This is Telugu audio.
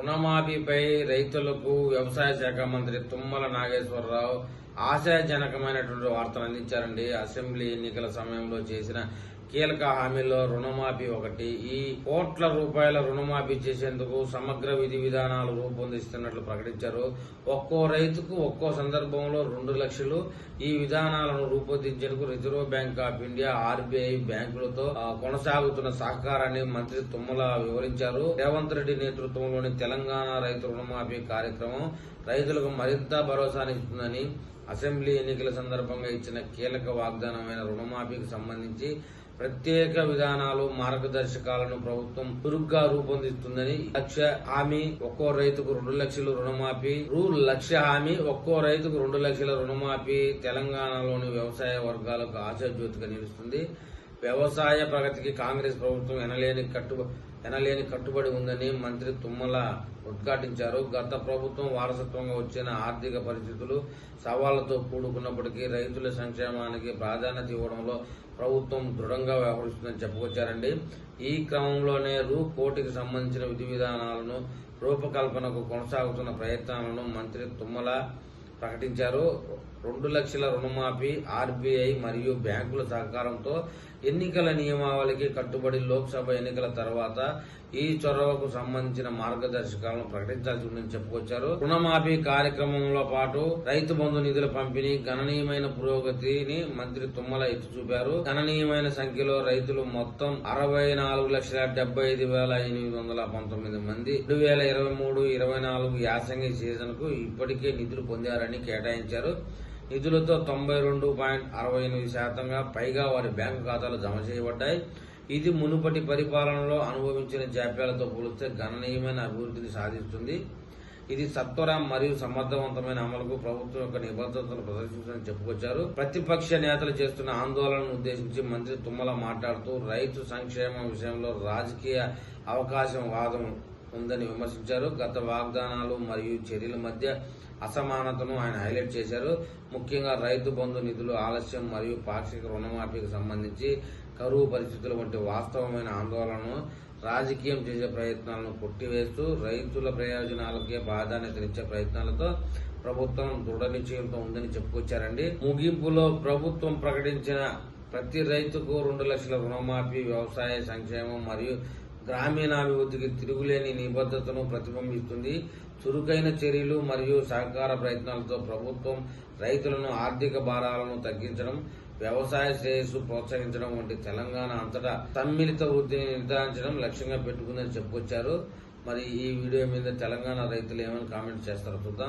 రుణమాఫీపై రైతులకు వ్యవసాయ శాఖ మంత్రి తుమ్మల నాగేశ్వరరావు ఆశాజనకమైనటువంటి వార్తలు అందించారండి. అసెంబ్లీ ఎన్నికల సమయంలో చేసిన కీలక హామీల్లో రుణమాఫీ ఒకటి. ఈ కోట్ల రూపాయల రుణమాఫీ చేసేందుకు సమగ్ర విధి విధానాలు రూపొందిస్తున్నట్లు ప్రకటించారు. ఒక్కో రైతుకు ఒక్కో సందర్భంలో 2 లక్షలు. ఈ విధానాలను రూపొందించేందుకు reserve bank of India, RBI బ్యాంకులతో కొనసాగుతున్న సహకారాన్ని మంత్రి తుమ్మల వివరించారు. రేవంత్ రెడ్డి నేతృత్వంలోని తెలంగాణ రైతు రుణమాఫీ కార్యక్రమం రైతులకు మరింత భరోసానిస్తుందని, అసెంబ్లీ ఎన్నికల సందర్భంగా ఇచ్చిన కీలక వాగ్దానమైన రుణమాఫీకి సంబంధించి ప్రత్యేక విధానాలు, మార్గదర్శకాలను ప్రభుత్వం చురుగ్గా రూపొందిస్తుందని, లక్ష్య హామీ ఒక్కో రైతుకు 2 లక్షలు రుణమాఫీ, లక్ష్య హామీ ఒక్కో రైతుకు 2 లక్షల రుణమాఫీ తెలంగాణలోని వ్యవసాయ వర్గాలకు ఆశాజ్యోతిగా నిలుస్తుంది. వ్యవసాయ ప్రగతికి కాంగ్రెస్ ప్రభుత్వం ఎనలేని కట్టుబడి ఉందని మంత్రి తుమ్మల ఉద్ఘాటించారు. గత ప్రభుత్వం వారసత్వంగా వచ్చిన ఆర్థిక పరిస్థితులు సవాళ్లతో కూడుకున్నప్పటికీ రైతుల సంక్షేమానికి ప్రాధాన్యత ఇవ్వడంలో ప్రభుత్వం దృఢంగా వ్యవహరిస్తుందని చెప్పుకొచ్చారండి. ఈ క్రమంలోనే కోటికి సంబంధించిన విధి విధానాలను రూపకల్పనకు కొనసాగుతున్న ప్రయత్నాలను మంత్రి తుమ్మల ప్రకటించారు. 2 లక్షల రుణమాఫీ, ఆర్బీఐ మరియు బ్యాంకుల సహకారంతో ఎన్నికల నియమావళికి కట్టుబడి లోక్సభ ఎన్నికల తర్వాత ఈ చొరవకు సంబంధించిన మార్గదర్శకాలను ప్రకటించాల్సి ఉందని చెప్పుకొచ్చారు. రుణమాఫీ కార్యక్రమంలో పాటు రైతు బంధు నిధుల పంపిణీ గణనీయమైన పురోగతిని మంత్రి తుమ్మల ఎత్తి చూపారు. గణనీయమైన సంఖ్యలో రైతులు మొత్తం 64,75,819 మంది 2023-24 యాసంగి సీజన్ కు ఇప్పటికే నిధులు పొందారని కేటాయించారు. నిధులతో 92.68% పైగా వారి బ్యాంకు ఖాతాలు జమ చేయబడ్డాయి. ఇది మునుపటి పరిపాలనలో అనుభవించిన జాప్యాలతో పోలిస్తే గణనీయమైన అభివృద్ధిని సాధిస్తుంది. ఇది సత్వర మరియు సమర్థవంతమైన అమలుకు ప్రభుత్వం యొక్క నిబద్ధతను ప్రదర్శించాలని చెప్పుకొచ్చారు. ప్రతిపక్ష నేతలు చేస్తున్న ఆందోళనను ఉద్దేశించి మంత్రి తుమ్మల మాట్లాడుతూ రైతు సంక్షేమం విషయంలో రాజకీయ అవకాశవాదం ఉందని విమర్శించారు. గత వాగ్దానాలు మరియు చర్యల మధ్య అసమానతను ఆయన హైలైట్ చేశారు. ముఖ్యంగా రైతు బంధు నిధులు ఆలస్యం మరియు పాక్షిక రుణమాఫీకి సంబంధించి కరువు పరిస్థితుల వంటి వాస్తవమైన ఆందోళనను రాజకీయం చేసే ప్రయత్నాలను కొట్టివేస్తూ రైతుల ప్రయోజనాలకే ప్రాధాన్యతనిచ్చే ప్రయత్నాలతో ప్రభుత్వం దృఢ నిశ్చయంతో ఉందని చెప్పుకొచ్చారండి. ముగింపులో ప్రభుత్వం ప్రకటించిన ప్రతి రైతుకు 2 లక్షల రుణమాఫీ వ్యవసాయ సంక్షేమం మరియు గ్రామీణాభివృద్ధికి తిరుగులేని నిబద్ధతను ప్రతిబింబిస్తుంది. చురుకైన చర్యలు మరియు సహకార ప్రయత్నాలతో ప్రభుత్వం రైతులను ఆర్థిక భారాలను తగ్గించడం, వ్యవసాయ శ్రేయస్సు ప్రోత్సహించడం వంటి తెలంగాణ అంతటా సమ్మిళిత వృద్ధిని నిర్ధారించడం లక్ష్యంగా పెట్టుకుందని చెప్పుకొచ్చారు. మరి ఈ వీడియో మీద తెలంగాణ రైతులు ఏమైనా కామెంట్ చేస్తారో చూద్దాం.